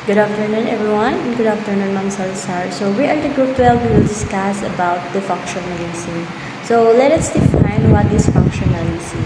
Good afternoon, everyone, and good afternoon, Ma'am Salazar. So, we are the Group 12. We will discuss about the functionalism. So, let us define what is functionalism.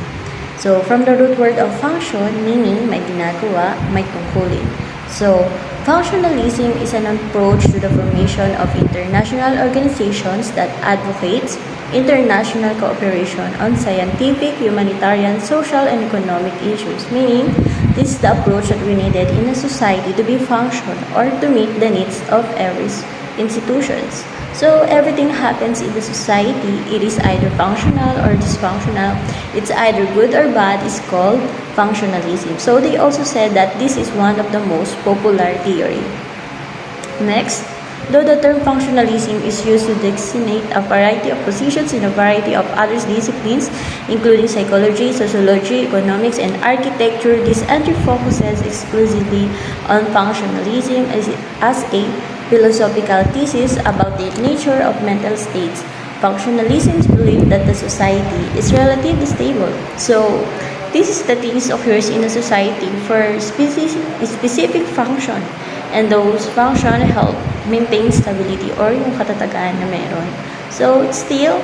So, from the root word of function, meaning may ginagawa, may tungkulin. So, functionalism is an approach to the formation of international organizations that advocates international cooperation on scientific, humanitarian, social, and economic issues, meaning this is the approach that we needed in a society to be functional or to meet the needs of every institutions. So everything happens in the society, it is either functional or dysfunctional. It's either good or bad is called functionalism. So they also said that this is one of the most popular theory. Next, though the term functionalism is used to designate a variety of positions in a variety of other disciplines, including psychology, sociology, economics, and architecture, this entry focuses exclusively on functionalism as a philosophical thesis about the nature of mental states. Functionalism believes that the society is relatively stable. So, this is the things occurs in a society for specific function, and those function help maintain stability or yung katatagan na meron. So, still,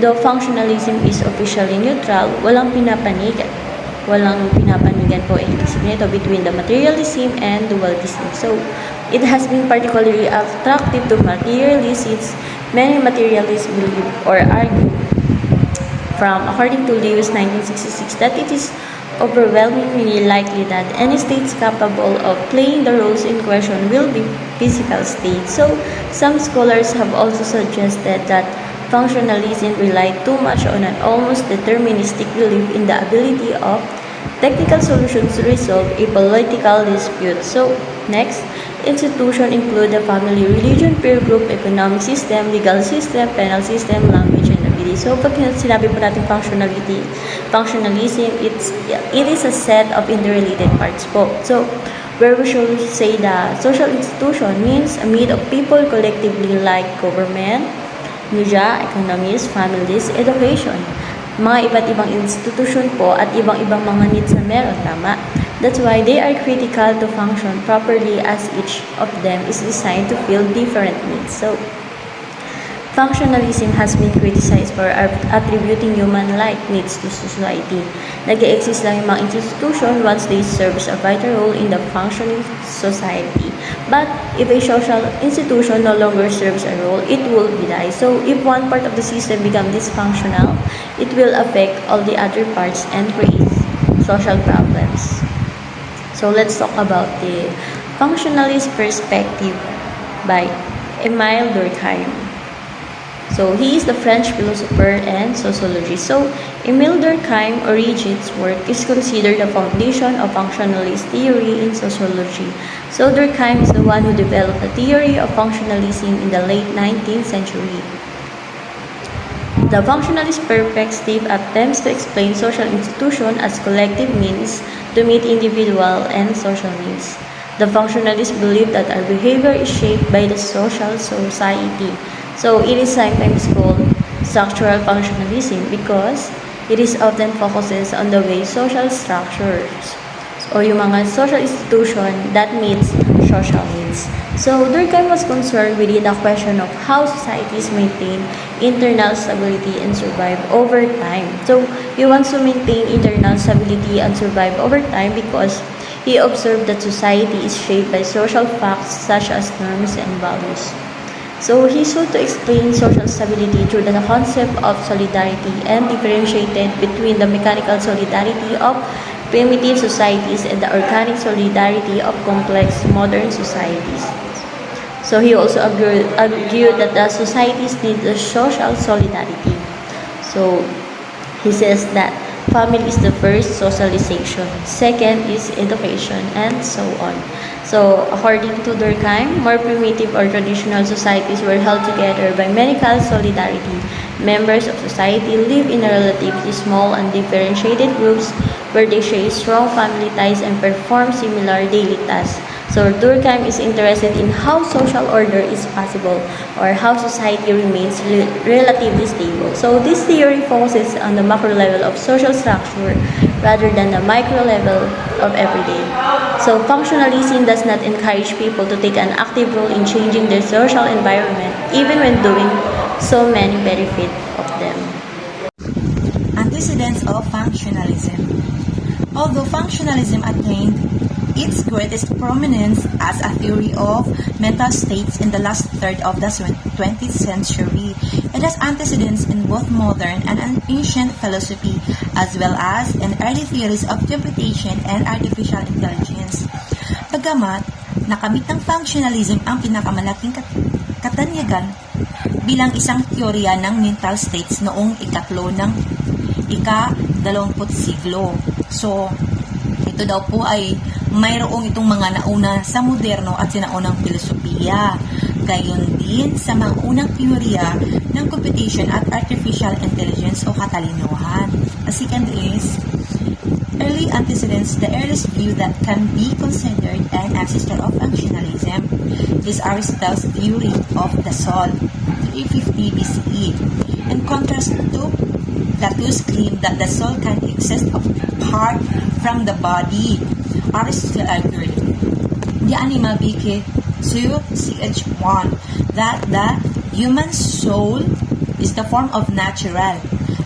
the functionalism is officially neutral, walang pinapanigan. Walang pinapanigan po ang isip nito between the materialism and dualism. So, it has been particularly attractive to materialists since many materialists believe or argue according to Lewis 1966 that it is overwhelmingly likely that any states capable of playing the roles in question will be physical states. So, some scholars have also suggested that functionalism relied too much on an almost deterministic belief in the ability of technical solutions to resolve a political dispute. So, next, institutions include the family, religion, peer group, economic system, legal system, penal system, language, and ability. So, pag sinabi po natin functionalism, it is a set of interrelated parts po. So, where we should say the social institution means a meet of people collectively like government, media, economies, families, education. Mga iba't ibang institution po at ibang-ibang mga needs na meron, tama? That's why they are critical to function properly as each of them is designed to fill different needs. So, functionalism has been criticized for attributing human-like needs to society. Nag-exist lang yung mga institution once they serve a vital role in the functioning society. But if a social institution no longer serves a role, it will die. So if one part of the system becomes dysfunctional, it will affect all the other parts and create social problems. So let's talk about the functionalist perspective by Emile Durkheim. So, he is the French philosopher and sociologist. So, Emile Durkheim Origin's work is considered the foundation of functionalist theory in sociology. So, Durkheim is the one who developed the theory of functionalism in the late 19th century. The functionalist perspective attempts to explain social institutions as collective means to meet individual and social needs. The functionalists believe that our behavior is shaped by the social society. So, it is sometimes called structural functionalism because it is often focuses on the way social structures o yung mga social institution that meets social needs. So, Durkheim was concerned with the question of how societies maintain internal stability and survive over time. So, he wants to maintain internal stability and survive over time because he observed that society is shaped by social facts such as norms and values. So, he sought to explain social stability through the concept of solidarity and differentiated between the mechanical solidarity of primitive societies and the organic solidarity of complex modern societies. So, he also argued that the societies need the social solidarity. So, he says that family is the first socialization, second is education, and so on. So, according to Durkheim, more primitive or traditional societies were held together by mechanical solidarity. Members of society live in a relatively small and differentiated groups where they share strong family ties and perform similar daily tasks. So Durkheim is interested in how social order is possible or how society remains relatively stable. So this theory focuses on the macro level of social structure rather than the micro level of everyday. So functionalism does not encourage people to take an active role in changing their social environment, even when doing so many benefit of them. Antecedents of functionalism. Although functionalism attained its greatest prominence as a theory of mental states in the last third of the 20th century, it has antecedents in both modern and ancient philosophy, as well as in early theories of computation and artificial intelligence. Bagamat nakamit ng functionalism ang pinakamalaking katanyagan bilang isang teorya ng mental states noong ika-20 siglo. So, ito daw po ay mayroong itong mga nauna sa moderno at sinaunang filosofiya. Gayon din sa mga unang teorya ng computation at artificial intelligence o katalinuhan. The second is early antecedents. The earliest view that can be considered an ancestor of functionalism is Aristotle's theory of the soul, 350 BCE. In contrast to Plato's claim that the soul can exist apart from the body, Aristotle argued, the animal became to ch1 that the human soul is the form of natural,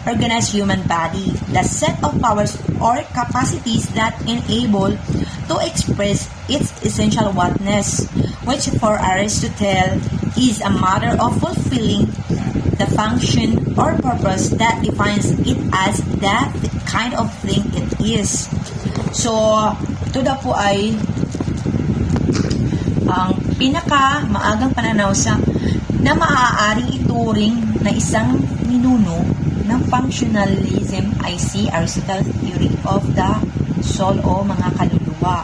organized human body, the set of powers or capacities that enable to express its essential oneness, which for Aristotle is a matter of fulfilling the function or purpose that defines it as the kind of thing it is. So, ito daw po ay ang pinaka-maagang pananaw na maaaring ituring na isang ninuno ng functionalism ay si Aristotle's theory of the soul o mga kaluluwa.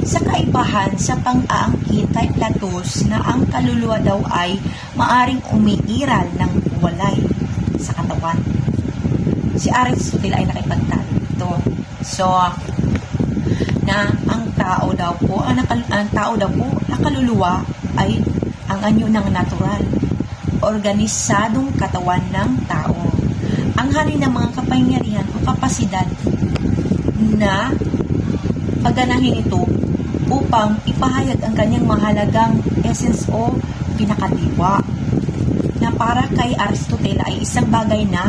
Sa kaibahan sa pang-aangkin kay Platos na ang kaluluwa daw ay maaring umiiral ng walay sa katawan, si Aristotle ay nakipagtalo ito. So, na ang tao daw po, na kaluluwa ay ang anyo ng natural, organisadong katawan ng tao. Ang halin ng mga kapangyarihan o kapasidad na pagganahin ito upang ipahayag ang kanyang mahalagang essence o pinakadiwa, na para kay Aristotle ay isang bagay na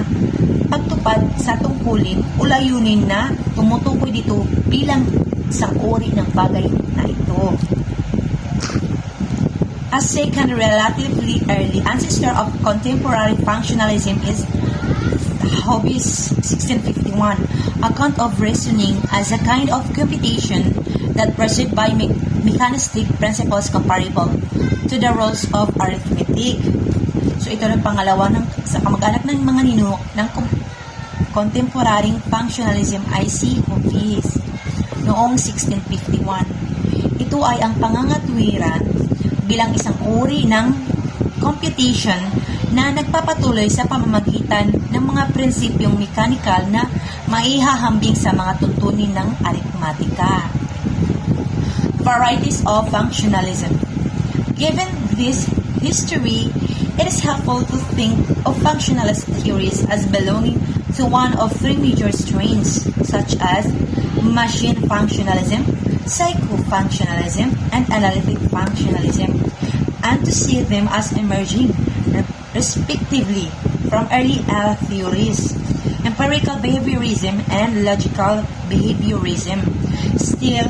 pagtupad sa tungkulin o layunin na tumutukoy dito bilang isang uri ng bagay na ito. A second relatively early ancestor of contemporary functionalism is Hobbe's 1651 account of reasoning as a kind of computation that proceed by mechanistic principles comparable to the rules of arithmetic. So ito ang pangalawa sa kamag-anak ng mga ninuno ng contemporary functionalism ay si Hobbe's noong 1651. Ito ay ang pangangatwiran bilang isang uri ng computation na nagpapatuloy sa pamamagitan ng mga prinsipyong mekanikal na maihahambing sa mga tuntunin ng aritmatika. Varieties of functionalism. Given this history, it is helpful to think of functionalist theories as belonging to one of three major strains, such as machine functionalism, psycho-functionalism, and analytic functionalism, and to see them as emerging, respectively, from early theories, empirical behaviorism and logical behaviorism. Still,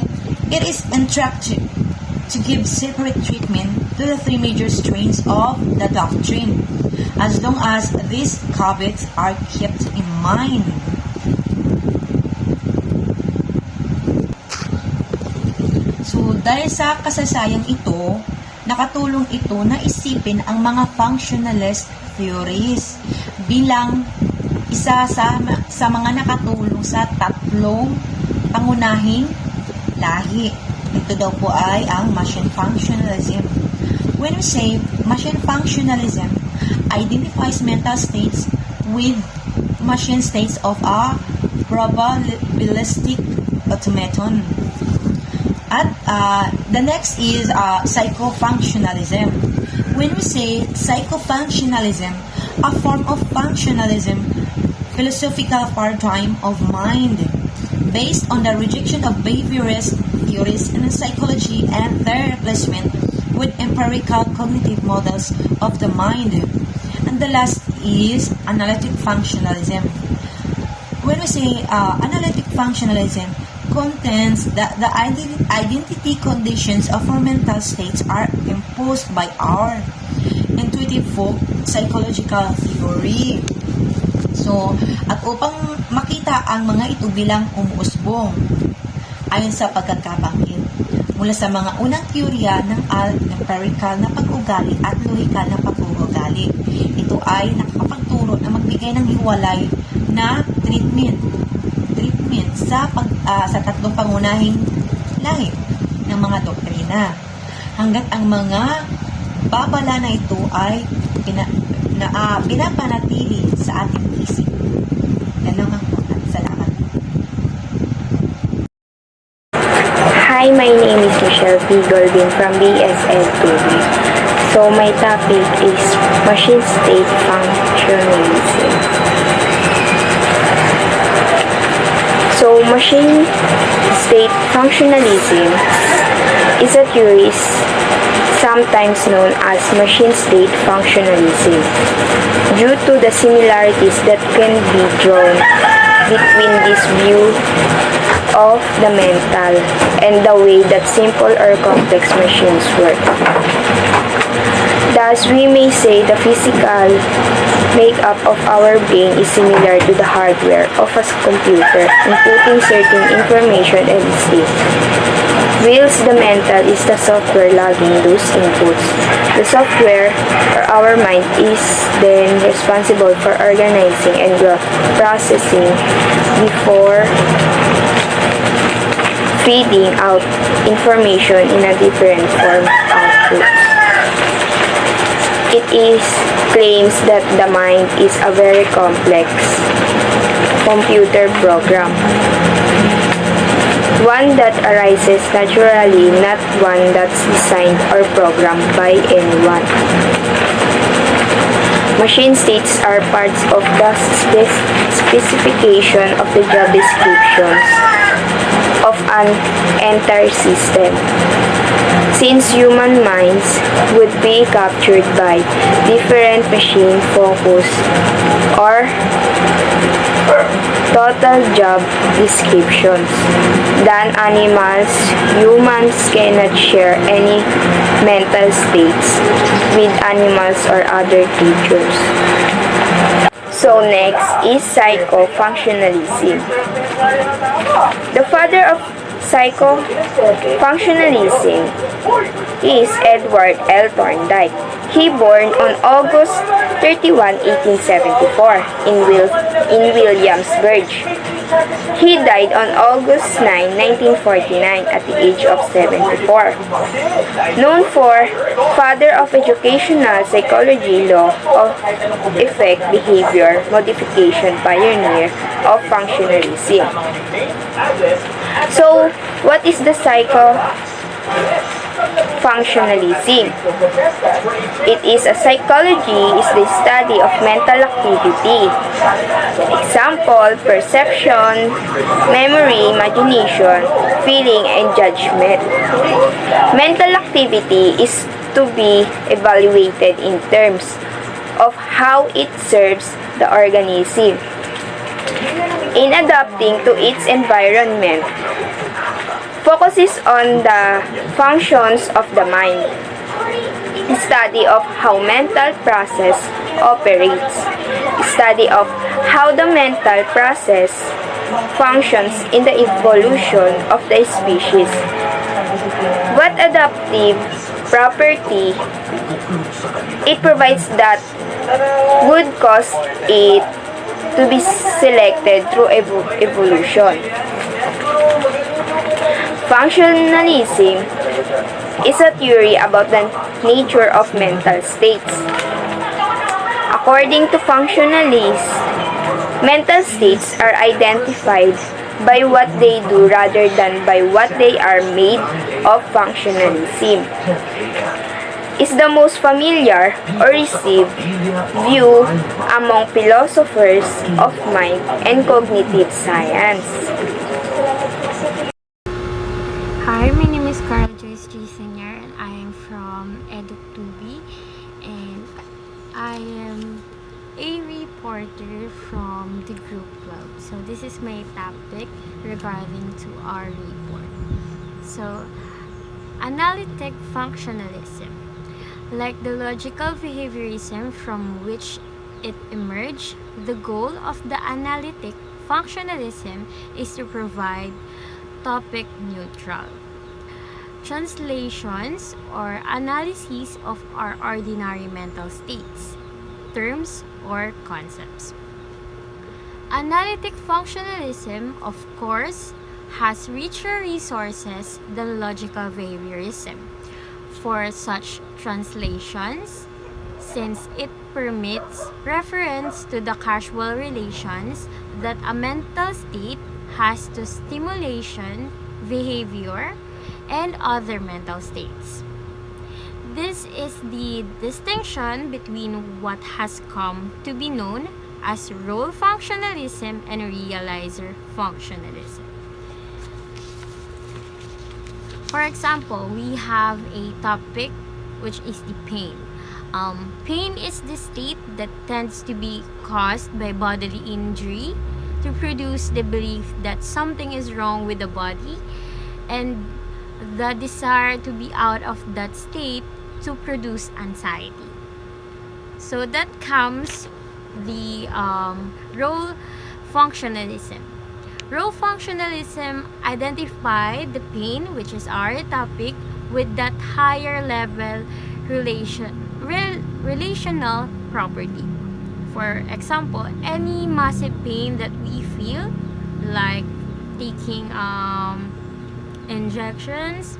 it is instructive to give separate treatment to the three major strains of the doctrine, as long as these caveats are kept in mind. So, dahil sa kasasayang ito, nakatulong ito na isipin ang mga functionalist theories bilang isa sa mga nakatulong sa tatlong pangunahing lahi. Ito daw po ay ang machine functionalism. When we say machine functionalism identifies mental states with machine states of a probabilistic automaton. At the next is psychofunctionalism. When we say psychofunctionalism, a form of functionalism, philosophical paradigm of mind based on the rejection of behaviorist theories in psychology and their replacement with empirical cognitive models of the mind. And the last is analytic functionalism. When we say analytic functionalism, contains that the identity conditions of our mental states are imposed by our intuitive folk psychological theory. So, at upang makita ang mga ito bilang umuusbong, ayon sa pagkakabangkit, mula sa mga unang teorya ng empirical na pag-ugali at lohikal na pag-uugali. Ito ay nakakapagturo na magbigay ng hiwalay na treatment sa tatlong pangunahing lahi ng mga doktrina. Hanggat ang mga babala na ito ay pinapanatili sa ating isip. Yan lang ang po. Salamat. Hi, my name is Michelle P. Golvin from BSL 2. So, my topic is machine state functionalism. So, machine state functionalism is a theory sometimes known as machine state functionalism due to the similarities that can be drawn between this view of the mental and the way that simple or complex machines work. Thus, we may say the physical makeup of our brain is similar to the hardware of a computer, inputting certain information and state, whilst the mental is the software logging those inputs. The software, or our mind, is then responsible for organizing and processing before feeding out information in a different form outputs. It is claims that the mind is a very complex computer program, one that arises naturally, not one that's designed or programmed by anyone. Machine states are parts of the specification of the job descriptions of an entire system, since human minds would be captured by different machine focus or total job descriptions than animals. Humans cannot share any mental states with animals or other creatures. So next is psychofunctionalism. The father of psychofunctionalism is Edward L. Thorndike. He born on August 31, 1874 in Williamsburg. He died on August 9, 1949 at the age of 74. Known for father of educational psychology, law of effect, behavior modification, pioneer of functionalism. So, what is the psychofunctionalism? It is a psychology is the study of mental activity. Example, perception, memory, imagination, feeling, and judgment. Mental activity is to be evaluated in terms of how it serves the organism in adapting to its environment. Focuses on the functions of the mind. Study of how mental process operates. Study of how the mental process functions in the evolution of the species. What adaptive property it provides that would cause it to be selected through evolution. Functionalism is a theory about the nature of mental states. According to functionalists, mental states are identified by what they do rather than by what they are made of. Functionalism is the most familiar or received view among philosophers of mind and cognitive science. Hi, my name is Carl Joyce G. Senior and I am from Edu2B and I am a reporter from the group club. So this is my topic regarding to our report. So, analytic functionalism. Like the logical behaviorism from which it emerged, the goal of the analytic functionalism is to provide topic neutral translations or analyses of our ordinary mental states, terms, or concepts. Analytic functionalism, of course, has richer resources than logical behaviorism for such translations, since it permits reference to the causal relations that a mental state has to stimulation, behavior, and other mental states. This is the distinction between what has come to be known as role functionalism and realizer functionalism. For example, we have a topic which is the pain. Pain is the state that tends to be caused by bodily injury to produce the belief that something is wrong with the body and the desire to be out of that state to produce anxiety. So that comes the role functionalism. Role functionalism identified the pain, which is our topic, with that higher level relational property. For example, any massive pain that we feel, like taking injections,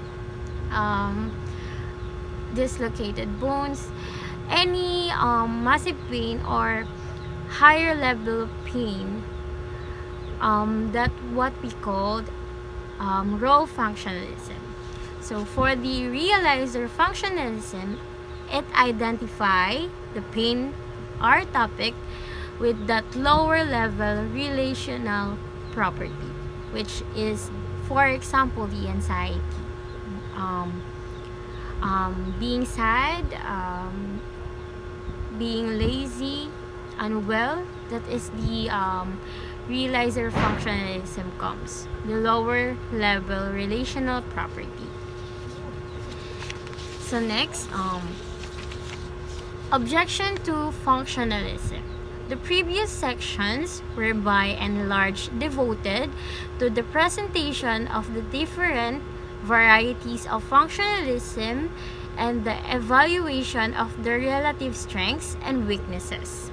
dislocated bones, any massive pain or higher level pain, that what we called role functionalism. So for the realizer functionalism, it identify the pain, our topic, with that lower level relational property, which is, for example, the anxiety, being sad, being lazy, unwell. That is the realizer functionalism comes, the lower level relational property. So next, objection to functionalism. The previous sections were by and large devoted to the presentation of the different varieties of functionalism and the evaluation of the relative strengths and weaknesses.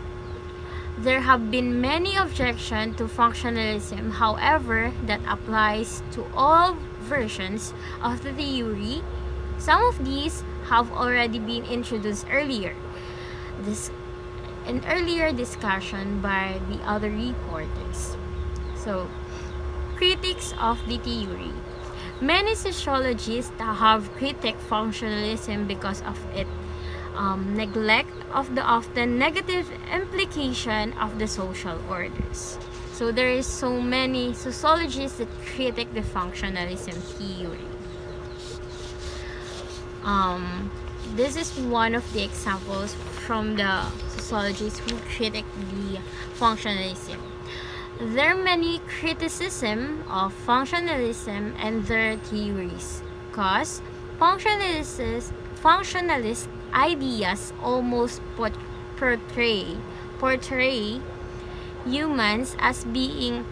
There have been many objections to functionalism, however, that applies to all versions of the theory. Some of these have already been introduced earlier. An earlier discussion by the other reporters. So, critics of the theory. Many sociologists have critiqued functionalism because of its neglect of the often negative implication of the social orders. So there is so many sociologists that critique the functionalism theory. This is one of the examples from the sociologists who critique the functionalism. There are many criticism of functionalism and their theories, cause functionalist ideas almost portray humans as being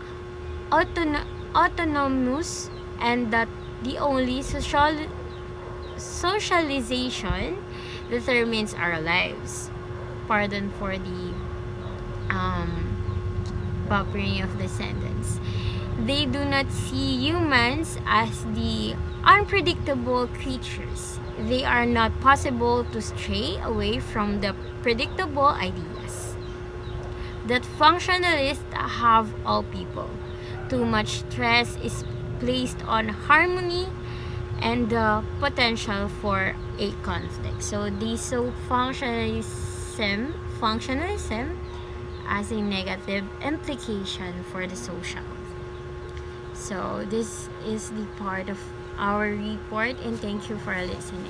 autonomous, and that the only socialization determines our lives. Pardon for the buffering of the sentence. They do not see humans as the unpredictable creatures. They are not possible to stray away from the predictable ideas that functionalists have all people. Too much stress is placed on harmony and the potential for a conflict. So this functionalism as a negative implication for the social. So this is the part of our report, and thank you for listening.